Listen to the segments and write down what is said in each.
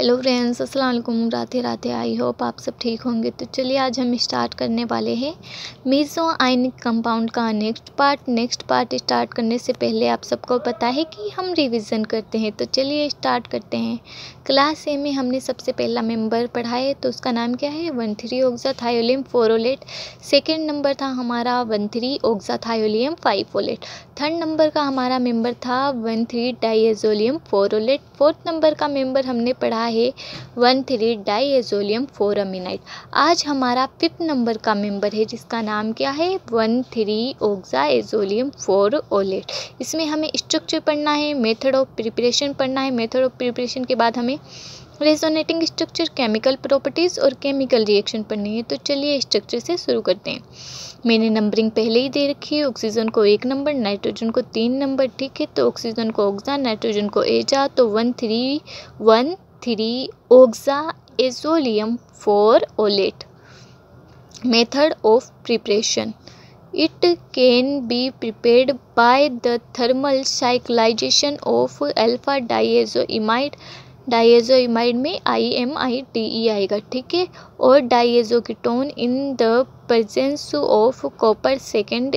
Hello friends, अस्सलाम वालेकुम। Radhe Radhe. I hope आप सब ठीक होंगे। तो चलिए आज हम स्टार्ट करने वाले हैं मेसो आयनिक कंपाउंड का नेक्स्ट पार्ट स्टार्ट करने से पहले आप सबको पता है कि हम रिवीजन करते हैं। तो चलिए स्टार्ट करते हैं। क्लास ए में हमने सबसे पहला मेंबर पढ़ा है, तो उसका नाम क्या है 1,3-ऑक्साथायोलियम 4-ओलेट। सेकेंड नंबर था हमारा 1,3-ऑक्साथायोलियम 5-ओलेट। थर्ड नंबर का हमारा मेंबर था 1,3-डाइएजोलियम 4-ओलेट। फोर्थ नंबर का मेंबर हमने पढ़ा है 1,3-डाइएजोलियम 4-अमीनाइड। आज हमारा फिफ्थ नंबर का मेंबर है जिसका नाम क्या है 1,3-ऑक्साएजोलियम 4-ओलेट। इसमें हमें स्ट्रक्चर पढ़ना है, मेथड ऑफ प्रिपरेशन पढ़ना है। मेथड ऑफ प्रिपरेशन के बाद हमें रेजोनेटिंग स्ट्रक्चर, केमिकल प्रॉपर्टीज और केमिकल रिएक्शन पढ़नी है। तो चलिए स्ट्रक्चर से शुरू करते हैं। मैंने नंबरिंग पहले ही दे रखी है। ऑक्सीजन को 1 नंबर, नाइट्रोजन को 3 नंबर, ठीक है। तो ऑक्सीजन को ऑक्सा, नाइट्रोजन को एजा, तो 1,3-ऑक्साएजोलियम 4-ओलेट। Method of preparation, it can be prepared by the thermal cyclization of alpha diazoimide में IMIDE आएगा, ठीक है। और diazoketone in the presence of copper second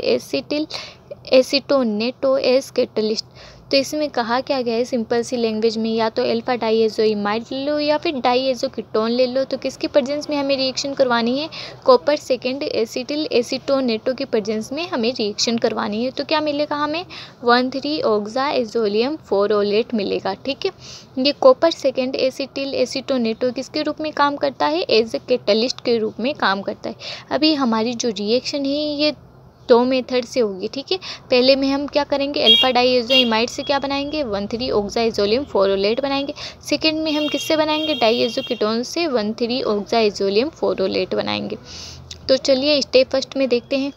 acetonato as catalyst. तो इसमें कहा क्या गया है सिंपल सी लैंग्वेज में, या तो अल्फा डाइएज़ोइमाइड ले लो या फिर डाइएज़ोकीटोन ले लो। तो किसकी प्रेजेंस में हमें रिएक्शन करवानी है, कॉपर सेकेंड एसीटोनेटो की प्रेजेंस में हमें रिएक्शन करवानी है। तो क्या मिलेगा हमें 1,3-ऑक्साएजोलियम 4-ओलेट मिलेगा, ठीक है। ये कॉपर सेकेंड एसीटोनेटो किसके रूप में काम करता है, एज ए कैटलिस्ट के रूप में काम करता है। अभी हमारी जो रिएक्शन है ये 2 मेथड से होगी, ठीक है। पहले में हम क्या करेंगे, अल्फा डाइएज़ोइमाइड से क्या बनाएंगे 1,3-ऑक्साएजोलियम 4-ओलेट बनाएंगे। सेकेंड में हम किससे बनाएंगे, डाइएज़ोकीटोन से 1,3-ऑक्साएजोलियम 4-ओलेट बनाएंगे। तो चलिए स्टेप फर्स्ट में देखते हैं।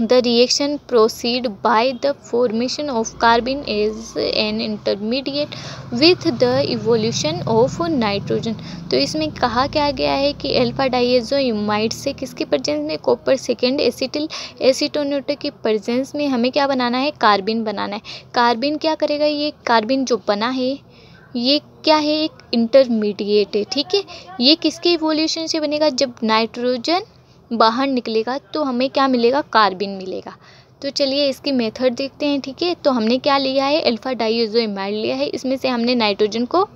The reaction proceed by the formation of carbon as an intermediate with the evolution of nitrogen। तो इसमें कहा क्या गया है कि अल्फा डाइएज़ोइमाइड से किसकी प्रेजेंस में, कॉपर सेकेंड एसीटोनेटो की प्रेजेंस में हमें क्या बनाना है, कार्बिन बनाना है। कार्बिन क्या करेगा, ये कार्बिन जो बना है ये क्या है, एक इंटरमीडिएट है, ठीक है। ये किसके इवोल्यूशन से बनेगा, जब नाइट्रोजन बाहर निकलेगा तो हमें क्या मिलेगा, कार्बिन मिलेगा। तो चलिए इसकी मेथड देखते हैं, ठीक है। तो हमने क्या लिया है, अल्फा डाइएज़ोइमाइड लिया है, इसमें से हमने नाइट्रोजन को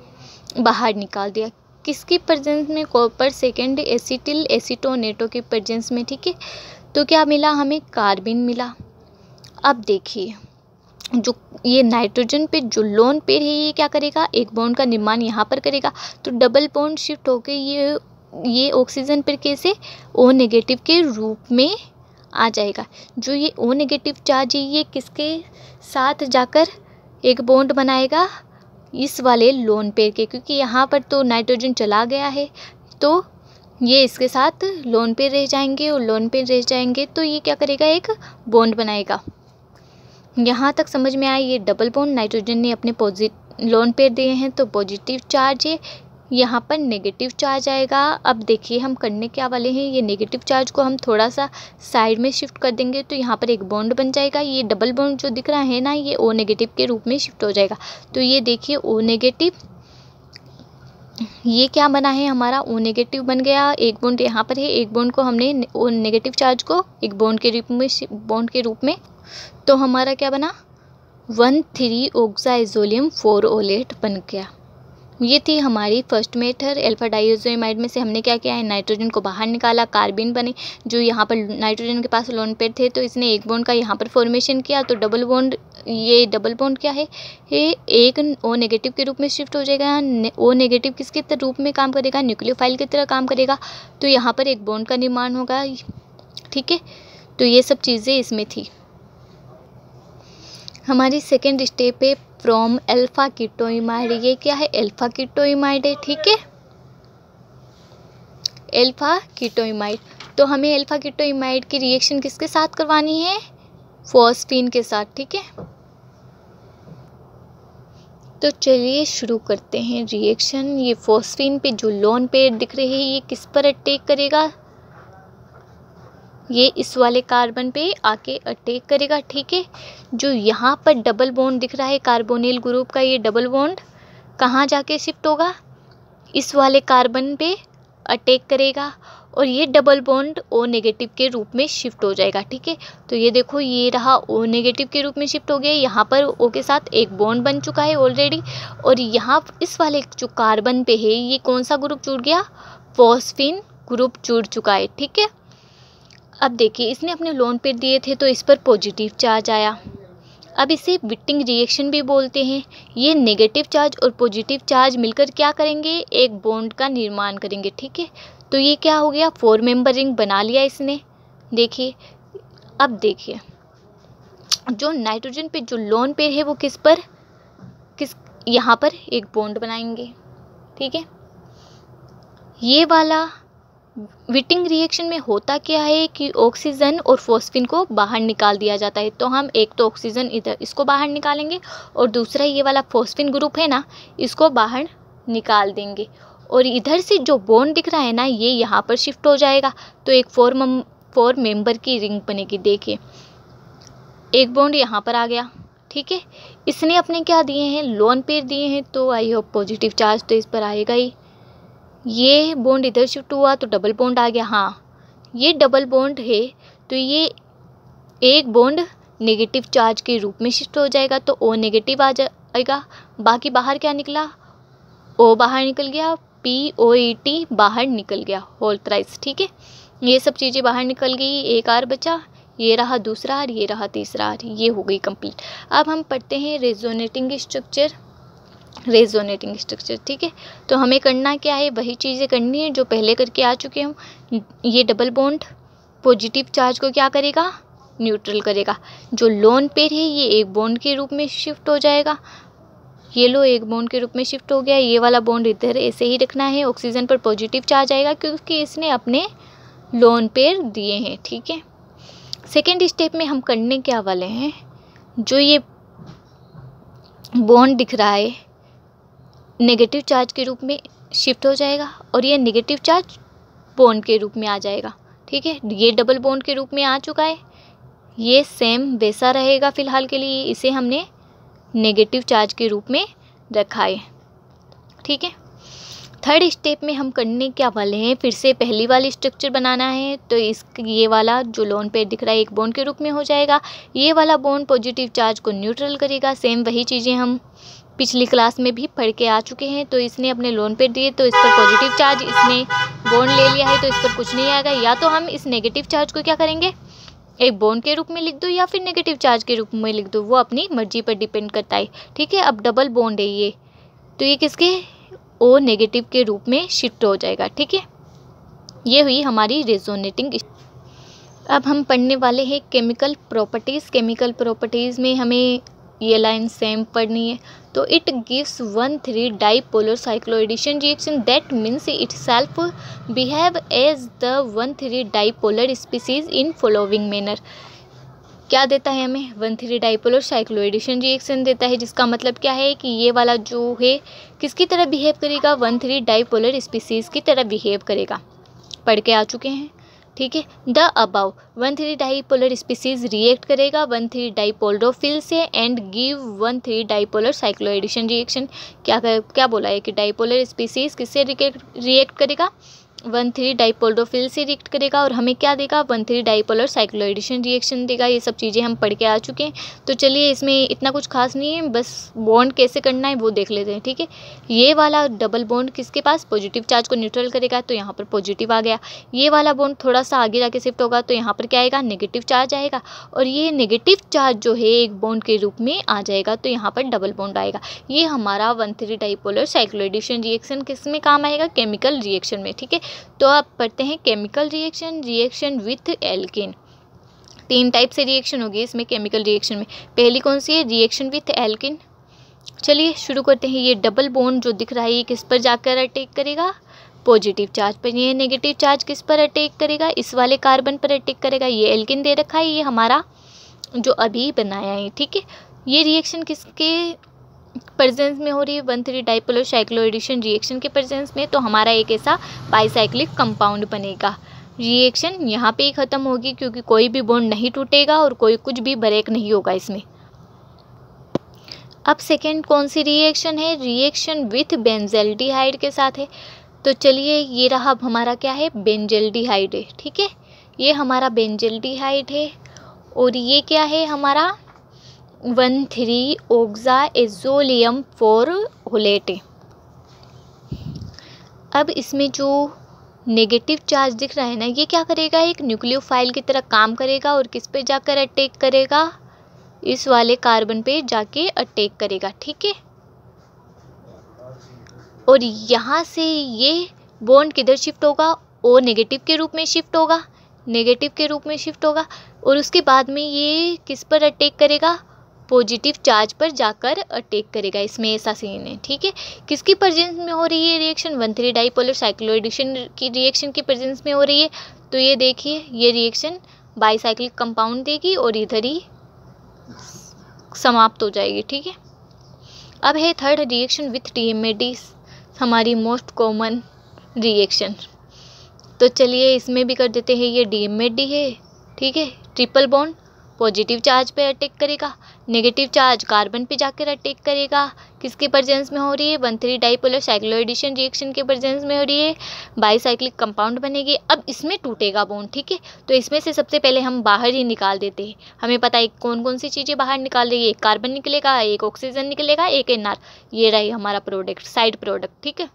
बाहर निकाल दिया। किसकी प्रेजेंस में, कॉपर सेकेंड एसीटोनेटो की प्रेजेंस में, ठीक है। तो क्या मिला हमें, कार्बिन मिला। अब देखिए जो ये नाइट्रोजन पे जो लोन पेयर है ये क्या करेगा, एक बॉन्ड का निर्माण यहाँ पर करेगा। तो डबल बॉन्ड शिफ्ट होकर ये ऑक्सीजन पर कैसे O नेगेटिव के रूप में आ जाएगा। जो ये O नेगेटिव चार्ज है ये किसके साथ जाकर एक बॉन्ड बनाएगा, इस वाले लोन पेयर के, क्योंकि यहाँ पर तो नाइट्रोजन चला गया है तो ये इसके साथ लोन पेयर रह जाएंगे और लोन पेयर रह जाएंगे तो ये क्या करेगा, एक बॉन्ड बनाएगा। यहाँ तक समझ में आया। ये डबल बॉन्ड नाइट्रोजन ने अपने लोन पेयर दिए हैं तो पॉजिटिव चार्ज है, यहाँ पर नेगेटिव चार्ज आएगा। अब देखिए हम करने क्या वाले हैं, ये नेगेटिव चार्ज को हम थोड़ा सा साइड में शिफ्ट कर देंगे तो यहाँ पर एक बॉन्ड बन जाएगा। ये डबल बॉन्ड जो दिख रहा है ना ये O नेगेटिव के रूप में शिफ्ट हो जाएगा। तो ये देखिए O नेगेटिव, ये क्या बना है हमारा, O नेगेटिव बन गया। एक बॉन्ड यहाँ पर है, एक बॉन्ड को हमने O नेगेटिव चार्ज को एक बॉन्ड के रूप में तो हमारा क्या बना 1,3-ऑक्साएजोलियम 4-ओलेट बन गया। ये थी हमारी फर्स्ट मेथड। अल्फा डाइएज़ोइमाइड में से हमने क्या किया है, नाइट्रोजन को बाहर निकाला, कार्बिन बने। जो यहाँ पर नाइट्रोजन के पास लोन पेयर थे तो इसने एक बॉन्ड का यहाँ पर फॉर्मेशन किया तो डबल बॉन्ड, ये डबल बॉन्ड क्या है, ये एक O नेगेटिव के रूप में शिफ्ट हो जाएगा। O नेगेटिव किसके रूप में काम करेगा, न्यूक्लियोफाइल की तरह काम करेगा। तो यहाँ पर एक बॉन्ड का निर्माण होगा, ठीक है। तो ये सब चीज़ें इसमें थी। हमारी सेकेंड स्टेप है फ्रॉम अल्फा कीटोइमाइड। ये क्या है, अल्फा कीटोइमाइड है, ठीक है। अल्फा कीटोइमाइड, तो हमें अल्फा कीटोइमाइड की रिएक्शन किसके साथ करवानी है, फॉस्फीन के साथ, ठीक है। तो चलिए शुरू करते हैं रिएक्शन। ये फॉस्फीन पे जो लोन पेयर दिख रहे हैं ये किस पर अटैक करेगा, ये इस वाले कार्बन पे आके अटैक करेगा, ठीक है। जो यहाँ पर डबल बॉन्ड दिख रहा है कार्बोनिल ग्रुप का, ये डबल बॉन्ड कहाँ जाके शिफ्ट होगा, इस वाले कार्बन पे अटैक करेगा और ये डबल बॉन्ड O नेगेटिव के रूप में शिफ्ट हो जाएगा। ठीक है, तो ये देखो ये रहा O नेगेटिव के रूप में शिफ्ट हो गया। यहाँ पर O के साथ एक बॉन्ड बन चुका है ऑलरेडी, और यहाँ इस वाले जो कार्बन पे है ये कौन सा ग्रुप जुड़ गया, फॉस्फीन ग्रुप जुड़ चुका है। ठीक है, अब देखिए इसने अपने लोन पेयर दिए थे तो इस पर पॉजिटिव चार्ज आया। अब इसे विटिंग रिएक्शन भी बोलते हैं। ये नेगेटिव चार्ज और पॉजिटिव चार्ज मिलकर क्या करेंगे, एक बॉन्ड का निर्माण करेंगे। ठीक है, तो ये क्या हो गया, 4 मेंबर रिंग बना लिया इसने। देखिए अब देखिए जो नाइट्रोजन पे जो लोन पेयर है वो किस यहाँ पर एक बॉन्ड बनाएंगे। ठीक है, ये वाला विटिंग रिएक्शन में होता क्या है कि ऑक्सीजन और फॉस्फीन को बाहर निकाल दिया जाता है। तो हम एक तो ऑक्सीजन इधर इसको बाहर निकालेंगे और दूसरा ये वाला फॉस्फीन ग्रुप है ना, इसको बाहर निकाल देंगे, और इधर से जो बॉन्ड दिख रहा है ना ये यहाँ पर शिफ्ट हो जाएगा। तो एक 4 मेंबर की रिंग बनेगी। देखिए एक बॉन्ड यहाँ पर आ गया। ठीक है, इसने अपने क्या दिए हैं, लोन पेयर दिए हैं, तो आई होप पॉजिटिव चार्ज तो इस पर आएगा ही। ये बॉन्ड इधर शिफ्ट हुआ तो डबल बॉन्ड आ गया। हाँ, ये डबल बॉन्ड है तो ये एक बॉन्ड नेगेटिव चार्ज के रूप में शिफ्ट हो जाएगा, तो O नेगेटिव आ जाएगा। बाकी बाहर क्या निकला, O बाहर निकल गया, POET बाहर निकल गया होल थ्राइस। ठीक है, ये सब चीज़ें बाहर निकल गई, एक R बचा, ये रहा दूसरा R, ये रहा तीसरा R, ये हो गई कंप्लीट। अब हम पढ़ते हैं रेजोनेटिंग स्ट्रक्चर। ठीक है, तो हमें करना क्या है, वही चीज़ें करनी है जो पहले करके आ चुके हम। ये डबल बॉन्ड पॉजिटिव चार्ज को क्या करेगा, न्यूट्रल करेगा। जो लोन पेयर है ये एक बॉन्ड के रूप में शिफ्ट हो जाएगा। ये लो एक बॉन्ड के रूप में शिफ्ट हो गया। ये वाला बॉन्ड इधर ऐसे ही रखना है। ऑक्सीजन पर पॉजिटिव चार्ज आएगा क्योंकि इसने अपने लोन पेयर दिए हैं। ठीक है, सेकेंड स्टेप में हम करने क्या वाले हैं, जो ये बॉन्ड दिख रहा है नेगेटिव चार्ज के रूप में शिफ्ट हो जाएगा और ये नेगेटिव चार्ज बॉन्ड के रूप में आ जाएगा। ठीक है, ये डबल बॉन्ड के रूप में आ चुका है, ये सेम वैसा रहेगा फिलहाल के लिए। इसे हमने नेगेटिव चार्ज के रूप में रखा है। ठीक है, थर्ड स्टेप में हम करने क्या वाले हैं, फिर से पहली वाली स्ट्रक्चर बनाना है। तो ये वाला जो लोन पेयर दिख रहा है एक बॉन्ड के रूप में हो जाएगा। ये वाला बॉन्ड पॉजिटिव चार्ज को न्यूट्रल करेगा। सेम वही चीज़ें हम पिछली क्लास में भी पढ़ के आ चुके हैं। तो इसने अपने लोन पेयर दिए तो इस पर पॉजिटिव चार्ज, इसने बॉन्ड ले लिया है तो इस पर कुछ नहीं आएगा। या तो हम इस नेगेटिव चार्ज को क्या करेंगे, एक बॉन्ड के रूप में लिख दो या फिर नेगेटिव चार्ज के रूप में लिख दो, वो अपनी मर्जी पर डिपेंड करता है। ठीक है, अब डबल बॉन्ड है ये, तो ये किसके, O नेगेटिव के रूप में शिफ्ट हो जाएगा। ठीक है, ये हुई हमारी रेजोनेटिंग। अब हम पढ़ने वाले हैं केमिकल प्रॉपर्टीज़। केमिकल प्रॉपर्टीज़ में हमें ये लाइन सेम पढ़नी है। तो it gives 1,3 dipolar cycloaddition reaction that means it self behave as the 1,3 dipolar species in following manner. क्या देता है हमें, 1,3 डाइपोलर साइक्लोएडिशन रिएक्शन देता है, जिसका मतलब क्या है कि ये वाला जो है किसकी तरह बिहेव करेगा, 1,3 डाइपोलर स्पीसीज की तरह बिहेव करेगा। पढ़ के आ चुके हैं। ठीक है, the above 1,3 dipolar species react करेगा 1,3 डाइपोल्डोफिल से and give 1,3 dipolar cycloaddition reaction. क्या बोला है कि डाइपोलर स्पीसीज किससे रिएक्ट करेगा, 1,3 डाइपोल्डोफिल से रिएक्ट करेगा, और हमें क्या देगा, 1,3 डाइपोलर साइक्लोएडिशन रिएक्शन देगा। ये सब चीज़ें हम पढ़ के आ चुके हैं। तो चलिए इसमें इतना कुछ खास नहीं है, बस बॉन्ड कैसे करना है वो देख लेते हैं। ठीक है, ये वाला डबल बॉन्ड किसके पास, पॉजिटिव चार्ज को न्यूट्रल करेगा, तो यहाँ पर पॉजिटिव आ गया। ये वाला बॉन्ड थोड़ा सा आगे जाके शिफ्ट होगा तो यहाँ पर क्या आएगा, नेगेटिव चार्ज आएगा, और ये नेगेटिव चार्ज जो है एक बॉन्ड के रूप में आ जाएगा, तो यहाँ पर डबल बॉन्ड आएगा। ये हमारा 1,3 डाइपोलर साइक्लोएडिशन रिएक्शन किस में काम आएगा, केमिकल रिएक्शन में। ठीक है, तो आप पढ़ते हैं chemical reaction, reaction with alkene. 3 type से रिएक्शन होगी इसमें केमिकल रिएक्शन में। पहली कौन सी है, रिएक्शन विथ एल्केन। चलिए शुरू करते हैं। ये डबल बॉन्ड जो दिख रहा है ये किस पर जाकर अटैक करेगा, पॉजिटिव चार्ज पर। ये नेगेटिव चार्ज किस पर अटैक करेगा, इस वाले कार्बन पर अटैक करेगा। ये एल्केन दे रखा है, ये हमारा जो अभी बनाया है। ठीक है, ये रिएक्शन किसके प्रेजेंस में हो रही है, 1,3 डाइपोलर साइक्लोएडिशन रिएक्शन के प्रेजेंस में। तो हमारा एक ऐसा बाईसाइक्लिक कंपाउंड बनेगा। रिएक्शन यहाँ पे ही ख़त्म होगी क्योंकि कोई भी बॉन्ड नहीं टूटेगा और कोई कुछ भी ब्रेक नहीं होगा इसमें। अब सेकेंड कौन सी रिएक्शन है, रिएक्शन विथ बेंजल्डिहाइड के साथ है। तो चलिए ये रहा हमारा क्या है, बेंजल्डिहाइड है, ठीक है, ये हमारा बेंजल्डिहाइड है और ये क्या है हमारा 1,3-ऑक्साएज़ोलियम फोरहोलेट है। अब इसमें जो नेगेटिव चार्ज दिख रहा है ना, ये क्या करेगा, एक न्यूक्लियोफाइल की तरह काम करेगा और किस पे जाकर अटैक करेगा, इस वाले कार्बन पे जाके अटैक करेगा, ठीक है। और यहाँ से ये बॉन्ड किधर शिफ्ट होगा, ओ नेगेटिव के रूप में शिफ्ट होगा, नेगेटिव के रूप में शिफ्ट होगा और उसके बाद में ये किस पर अटैक करेगा, पॉजिटिव चार्ज पर जाकर अटैक करेगा। इसमें ऐसा सीन है, ठीक है। किसकी प्रेजेंस में हो रही है रिएक्शन, 1,3 डाइपोलर साइक्लोएडिशन की रिएक्शन की प्रेजेंस में हो रही है। तो ये देखिए ये रिएक्शन बाईसाइक्लिक कंपाउंड देगी और इधर ही समाप्त हो जाएगी, ठीक है। अब है थर्ड रिएक्शन विथ DMAD, हमारी मोस्ट कॉमन रिएक्शन। तो चलिए इसमें भी कर देते हैं, ये DMAD है, ठीक है, ट्रिपल बॉन्ड पॉजिटिव चार्ज पे अटैक करेगा, नेगेटिव चार्ज कार्बन पे जाकर अटैक करेगा। किसके प्रेजेंस में हो रही है, 1,3 डाइपोलर साइक्लोएडिशन रिएक्शन के प्रेजेंस में हो रही है, बाईसाइक्लिक कंपाउंड बनेगी। अब इसमें टूटेगा बॉन्ड, ठीक है। तो इसमें से सबसे पहले हम बाहर ही निकाल देते हैं। हमें पता है कौन कौन सी चीज़ें बाहर निकाल रही है, एक कार्बन निकलेगा, एक ऑक्सीजन निकलेगा, एक NR। ये रही हमारा प्रोडक्ट, साइड प्रोडक्ट, ठीक है।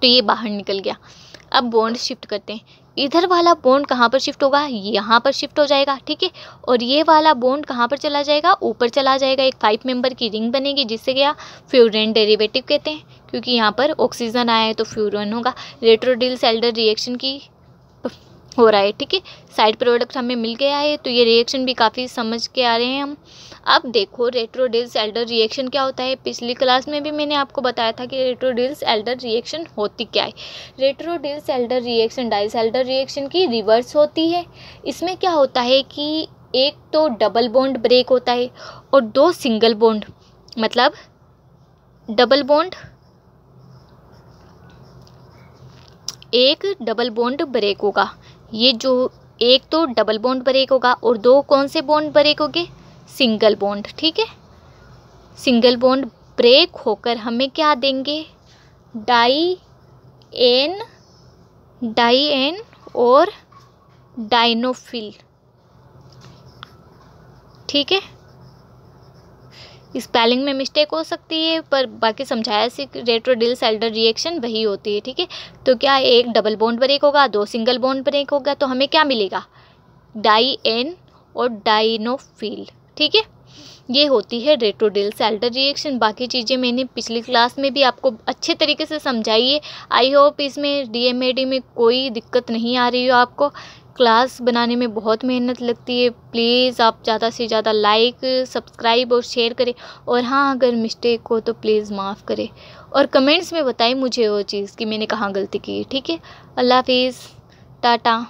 तो ये बाहर निकल गया। अब बॉन्ड शिफ्ट करते हैं, इधर वाला बॉन्ड कहाँ पर शिफ्ट होगा, यहाँ पर शिफ्ट हो जाएगा, ठीक है। और ये वाला बॉन्ड कहाँ पर चला जाएगा, ऊपर चला जाएगा। एक 5 मेंबर की रिंग बनेगी जिससे क्या फ्यूरेन डेरिवेटिव कहते हैं, क्योंकि यहाँ पर ऑक्सीजन आया है तो फ्यूरेन होगा। रेट्रोडिल-सेल्डर रिएक्शन की हो रहा है, ठीक है। साइड प्रोडक्ट हमें मिल गया है। तो ये रिएक्शन भी काफ़ी समझ के आ रहे हैं हम। अब देखो रेट्रोडिल-सेल्डर रिएक्शन क्या होता है, पिछली क्लास में भी मैंने आपको बताया था कि रेट्रोडिल-सेल्डर रिएक्शन होती क्या है। रेट्रोडिल-सेल्डर रिएक्शन डाइसेल्डर रिएक्शन की रिवर्स होती है। इसमें क्या होता है कि एक तो डबल बॉन्ड ब्रेक होता है और 2 सिंगल बॉन्ड, मतलब डबल बॉन्ड, एक डबल बॉन्ड ब्रेक होगा। ये जो एक तो डबल बॉन्ड ब्रेक होगा और 2 कौन से बॉन्ड ब्रेक होंगे, सिंगल बॉन्ड, ठीक है। सिंगल बॉन्ड ब्रेक होकर हमें क्या देंगे, डाई एन और डाइनोफिल, ठीक है। स्पेलिंग में मिस्टेक हो सकती है पर बाकी समझाया सी रेट्रोडिल-सेल्डर रिएक्शन वही होती है, ठीक है। तो क्या एक डबल बॉन्ड ब्रेक होगा, 2 सिंगल बॉन्ड ब्रेक होगा, तो हमें क्या मिलेगा, डाई एन और डाइनोफिल, ठीक है। ये होती है रेट्रोडिल-सेल्डर रिएक्शन। बाकी चीज़ें मैंने पिछली क्लास में भी आपको अच्छे तरीके से समझाई है। आई होप इसमें DMAD में कोई दिक्कत नहीं आ रही हो आपको। क्लास बनाने में बहुत मेहनत लगती है। प्लीज़ आप ज़्यादा से ज़्यादा लाइक, सब्सक्राइब और शेयर करें। और हाँ, अगर मिस्टेक हो तो प्लीज़ माफ़ करें और कमेंट्स में बताएं मुझे वो चीज़ कि मैंने कहाँ गलती की, ठीक है। अल्लाह हाफिज़, टाटा।